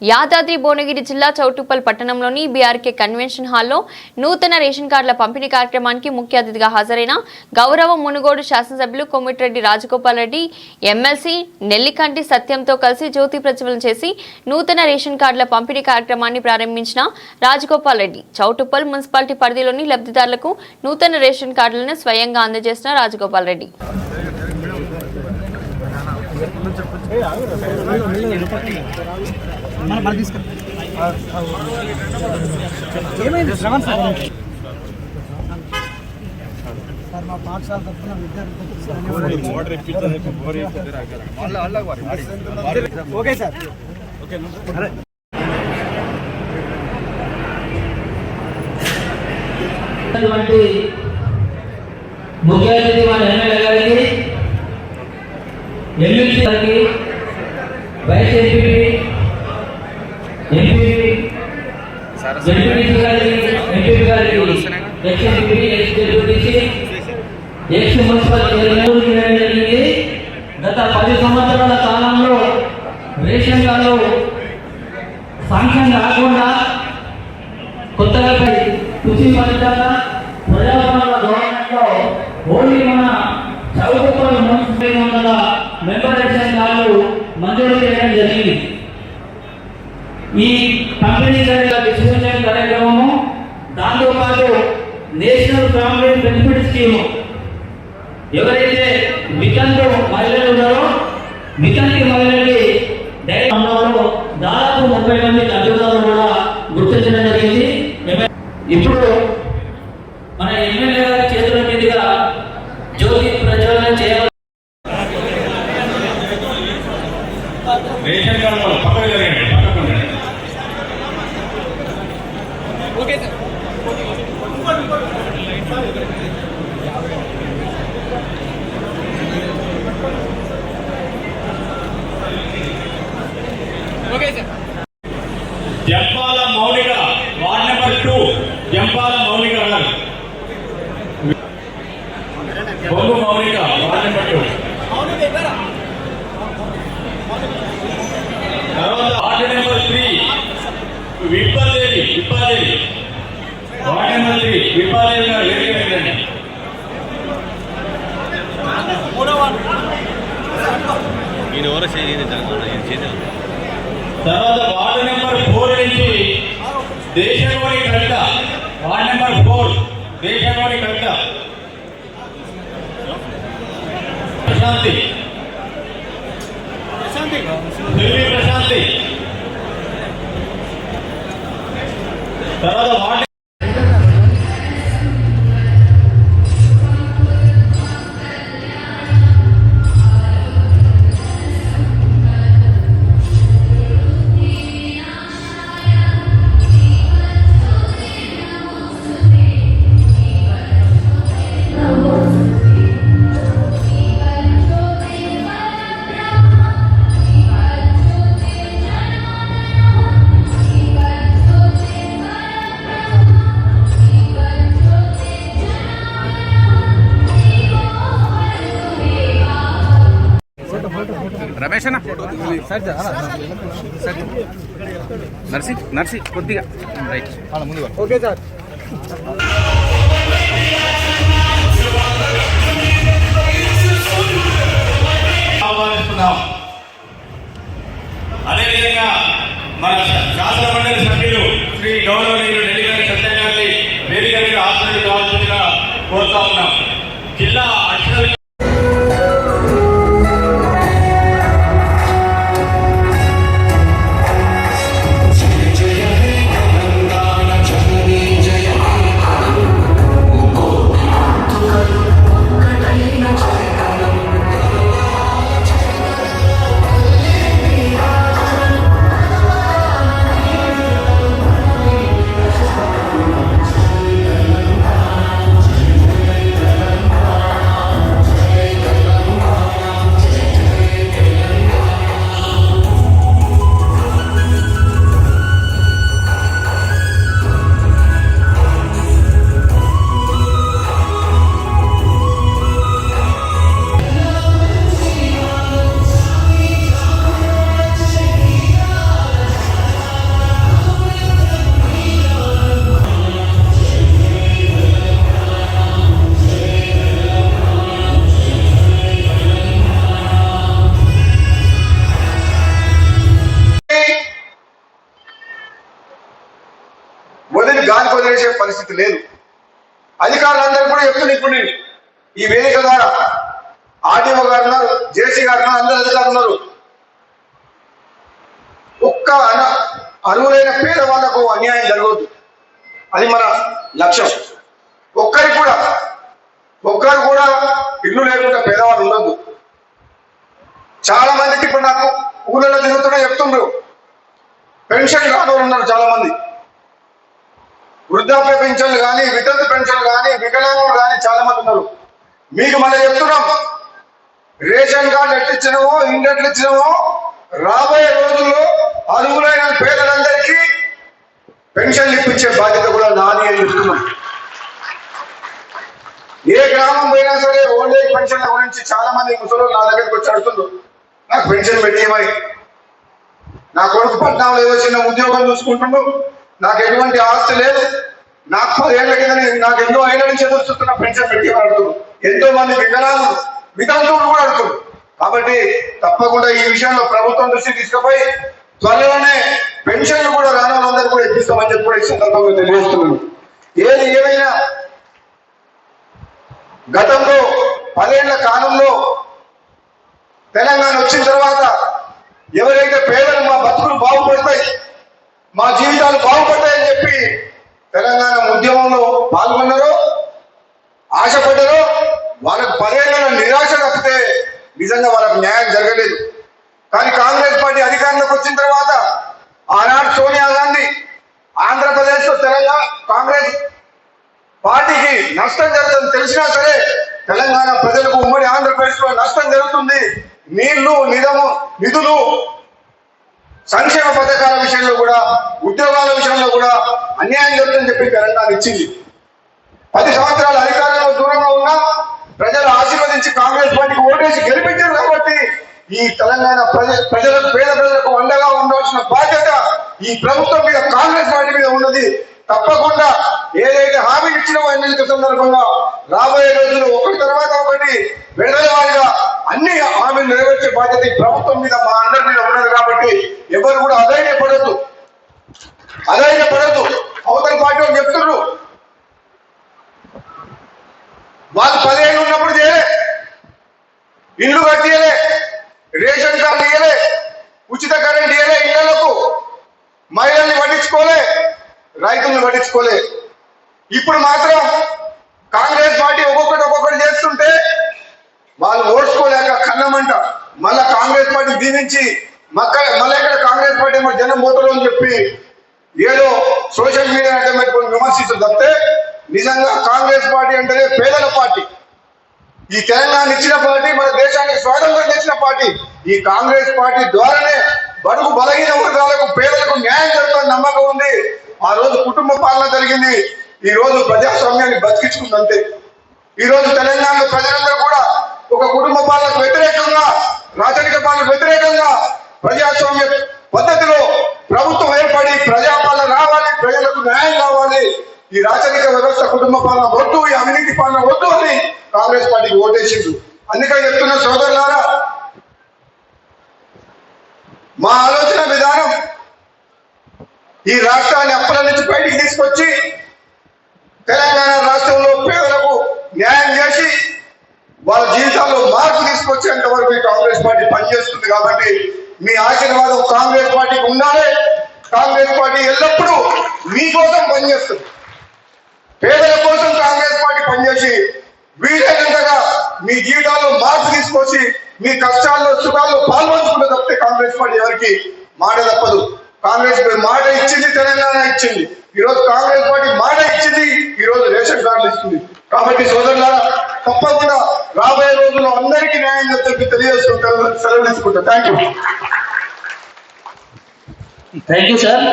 యాదాద్రి భువనగిరి జిల్లా చౌటుప్పల్ పట్టణంలోని BRK convention హాల్లో నూతన రేషన్ కార్డుల పంపిణీ కార్యక్రమానికి ముఖ్య అతిథిగా హాజరైన గౌరవ మునుగోడు శాసనసభ్యులు కోమటిరెడ్డి రాజగోపాల్ రెడ్డి ఎమ్మెల్సీ నెల్లికంటి సత్యంతో కలిసి జ్యోతి ప్రజ్వలన చేసి నూతన రేషన్ కార్డుల పంపిణీ కార్యక్రమాన్ని ప్రారంభించిన రాజగోపాల్ రెడ్డి చౌటుప్పల్ మున్సిపాలిటీ పరిధిలోని లబ్ధిదారులకు నూతన రేషన్ కార్డులను స్వయంగా అందజేసిన రాజగోపాల్ రెడ్డి ఏమైంది శ్రవణ్ సార్ మా పాఠశాల తరఫున విద్యార్థులకు ఓకే సార్ ముఖ్య అతిథి మన ఎమ్మెల్యే గారికి ఎమ్మెల్సీ గారికి వైస్ ఎంపీ గత 10 సంవత్సరాల కాలంలో రేషన్ కార్డు సాంక్షన్ కాకుండా కొత్తగా కృషి ఫలితాల ప్రజాపాలన గవర్నమెంట్లో ఓన్లీ మన Choutuppal municipal member ration card మంజూరు చేయడం జరిగింది. ఈ పంపిణీ డిస్ట్రిబ్యూషన్ కార్యక్రమము దాంతోపాటు నేషనల్ ఫ్యామిలీ బెనిఫిట్ స్కీము ఎవరైతే వితంతు మహిళలు ఉన్నారో వితంతి మహిళలకి దాదాపు 30 మంది లబ్ధిదారులు కూడా గుర్తించడం జరిగింది. ఇప్పుడు మన ఎమ్మెల్యే గారి చేతుల మీదుగా జ్యోతి ప్రజ్వలన చేయాలి. జంపాల మౌనిక వార్డ్ నెంబర్ 2 జంపాల మౌనిక గారు బొంగు మౌనిక వార్డ్ నెంబర్ 2 తర్వాత వార్డ్ నెంబర్ 3 విప్పాదేవి వార్డ్ నెంబర్ 3 విప్పాదేవి గారు వేదికైందండి. తర్వాత వార్డు నెంబర్ 4 నుంచి దేశంలోని కవిత వార్డు నెంబర్ 4 దేశంలోని కవిత ప్రశాంతి తర్వాత వార్డు రమేష్ అన్న నర్సి కొద్దిగా రైట్ ముందు ఓకే సార్ అదేవిధంగా మన శాసన మండలి సభ్యులు శ్రీ గౌరవనీయులు నెల్లికంటి సత్యం గారిని వేదిక మీద ఆశ్రయం కావాల్సిందిగా కోరుతా ఉన్నాం. జిల్లా అక్షర చేసే పరిస్థితి లేదు. అధికారులందరూ కూడా చెప్తున్నారు. ఇప్పుడు ఈ వేదిక ద్వారా ఆర్డీఓ గారు ఉన్నారు, జేసీ గారు ఉన్నారు, అందరు అధికారులు ఉన్నారు. ఒక్క అర్హులైన పేదవాళ్లకు అన్యాయం జరగవద్దు, అది మన లక్ష్యం. ఒక్కరు కూడా ఇల్లు లేకుండా పేదవాళ్ళు ఉండద్దు. చాలా మందికి ఇప్పుడు నాకు ఊళ్ళలో తిరుగుతున్నా చెప్తుండ్రు, పెన్షన్ రాని ఉన్నారు. చాలా మంది వృద్ధాప్య పెన్షన్లు కానీ, వితంతు పెన్షన్లు కానీ, వికలాంగులు కానీ చాలా మంది ఉన్నారు. మీకు మనం చెప్తున్నాం, రేషన్ కార్డు ఎట్టిచ్చినామో, ఇంటి ఎట్లిచ్చినామో రాబోయే రోజుల్లో అర్హులైన పేదలందరికీ పెన్షన్లు ఇప్పించే బాధ్యత కూడా నాది అని చెప్తున్నాం. ఏ గ్రామం పోయినా సరే ఓల్డ్ ఏజ్ పెన్షన్ల గురించి చాలా మంది ముసలు నా దగ్గరికి వచ్చి అడుగుతుండ్రు, నాకు పెన్షన్ పెట్టేయమని. నా కొడుకు పట్టణంలో ఏదో చిన్న ఉద్యోగం చూసుకుంటుండు, నాకు ఎటువంటి ఆస్తి లేదు, నాకు 10 ఏళ్ల కింద నాకు ఎన్నో ఏళ్ల నుంచి ఎదురుస్తున్న పెన్షన్ పెట్టేయమని అడుగుతున్నారు. ఎంతో మంది వికలాంగులు, వితంతువులు కూడా అడుగుతున్నారు. కాబట్టి తప్పకుండా ఈ విషయంలో ప్రభుత్వం దృష్టి తీసుకుపోయి త్వరలోనే పెన్షన్లు కూడా రాని వాళ్ళందరూ కూడా ఇప్పిస్తామని చెప్పి కూడా ఈ సందర్భంగా తెలియజేస్తున్నాను. ఏది ఏమైనా గతంలో 10 ఏళ్ల కాలంలో తెలంగాణ వచ్చిన తర్వాత ఎవరైతే పేదలు మా బతుకులు బాగుపడతాయి, మా జీవితాలు బాగుపడతాయని చెప్పి తెలంగాణ ఉద్యమంలో పాల్గొన్నారో, ఆశపడ్డారో, వాళ్ళకు 10 ఏళ్ళ నిరాశ తప్పితే నిజంగా వాళ్ళకు న్యాయం జరగలేదు. కానీ కాంగ్రెస్ పార్టీ అధికారంలోకి వచ్చిన తర్వాత ఆనాడు సోనియా గాంధీ ఆంధ్రప్రదేశ్ లో తెలంగాణ కాంగ్రెస్ పార్టీకి నష్టం జరుగుతుంది తెలిసినా సరే, తెలంగాణ ప్రజలకు ఉమ్మడి ఆంధ్రప్రదేశ్ లో నష్టం జరుగుతుంది, నీళ్లు నిధులు సంక్షేమ పథకాల విషయంలో కూడా, ఉద్యోగాల విషయంలో కూడా అన్యాయం జరుగుతుందని చెప్పి తెలంగాణ ఇచ్చింది. 10 సంవత్సరాల అధికారంలో దూరంగా ఉన్నా ప్రజలు ఆశీర్వదించి కాంగ్రెస్ పార్టీకి ఓటేసి గెలిపించారు. కాబట్టి ఈ తెలంగాణ ప్రజలకు, పేద ప్రజలకు అండగా ఉండాల్సిన బాధ్యత ఈ ప్రభుత్వం మీద, కాంగ్రెస్ పార్టీ మీద ఉన్నది. తప్పకుండా ఏదైతే హామీ ఇచ్చినామో ఎన్నికల సందర్భంగా రాబోయే రోజుల్లో ఒకటి తర్వాత ఒకటి విడదలవారిగా అన్ని హామీలు నెరవేర్చే బాధ్యత ఈ ప్రభుత్వం మీద, మా అందరి మీద ఉన్నది. కాబట్టి ఎవరు కూడా అధైర్యపడద్దు. అవతల పార్టీ వాళ్ళు చెప్తున్నారు, వాళ్ళు 10 ఏళ్ళు ఉన్నప్పుడు చేయలే, ఇల్లు కట్టియలే, రేషన్ కార్డు ఇయ్యలే, ఉచిత కరెంట్ ఇయ్యలే, ఇళ్లకు మహిళల్ని పట్టించుకోలే, రైతులను పట్టించుకోలే. ఇప్పుడు మాత్రం కాంగ్రెస్ పార్టీ ఒక్కొక్కటి చేస్తుంటే వాళ్ళు ఓడ్చుకోలేక కన్నమంట మళ్ళా కాంగ్రెస్ పార్టీ దీవించి మళ్ళీ ఇక్కడ కాంగ్రెస్ పార్టీ జనం పోతారు అని చెప్పి ఏదో సోషల్ మీడియా అంటే పెట్టుకొని విమర్శించడం తప్పితే నిజంగా కాంగ్రెస్ పార్టీ అంటేనే పేదల పార్టీ. ఈ తెలంగాణ ఇచ్చిన పార్టీ, మన దేశానికి స్వాతంత్రం తెచ్చిన పార్టీ. ఈ కాంగ్రెస్ పార్టీ ద్వారానే బడుగు బలహీన వర్గాలకు, పేదలకు న్యాయం జరుగుతుందని నమ్మకం ఉంది. ఆ రోజు కుటుంబ పాలన జరిగింది, ఈ రోజు ప్రజాస్వామ్యాన్ని బతికించుకుందంతే. ఈ రోజు తెలంగాణలో ప్రజలందరూ కూడా ఒక కుటుంబ పాలనకు వ్యతిరేకంగా, రాజరిక పాలనకు వ్యతిరేకంగా ప్రజాస్వామ్య పద్ధతిలో ప్రభుత్వం ఏర్పడి ప్రజాపాలన రావాలి, ప్రజలకు న్యాయం కావాలి, ఈ రాజరిక వ్యవస్థ, కుటుంబ పాలన వద్దు, ఈ అవినీతి పాలన వద్దు అని కాంగ్రెస్ పార్టీకి ఓటేసిండు. అందుకని చెప్తున్న సోదరులారా, మా ఆలోచన విధానం ఈ రాష్ట్రాన్ని అప్పుల నుంచి బయటికి తీసుకొచ్చి తెలంగాణ రాష్ట్రంలో పేదలకు న్యాయం చేసి వాళ్ళ జీవితాల్లో మార్పు తీసుకొచ్చేంత వరకు ఈ కాంగ్రెస్ పార్టీ పనిచేస్తుంది. కాబట్టి మీ ఆశీర్వాదం కాంగ్రెస్ పార్టీకి ఉండాలి. కాంగ్రెస్ పార్టీ ఎల్లప్పుడూ మీకోసం పనిచేస్తుంది, పేదల కోసం కాంగ్రెస్ పార్టీ పనిచేసి వీలైనంతగా మీ జీవితాల్లో మార్పు తీసుకొచ్చి మీ కష్టాల్లో, సుఖాల్లో పాల్పంచుకుంటే తప్పితే కాంగ్రెస్ పార్టీ ఎవరికి మాట తప్పదు. కాంగ్రెస్ మాట ఇచ్చింది, తెలంగాణ ఇచ్చింది. ఈరోజు కాంగ్రెస్ పార్టీ మాట ఇచ్చింది, ఈ రోజు రేషన్ కార్డులు ఇస్తుంది. కాబట్టి సోదరులారా, తప్పకుండా రాబోయే రోజుల్లో అందరికీ న్యాయం చెప్పి తెలియజేసుకుంటారు. సెలవు తీసుకుంటారు. Thank you sir.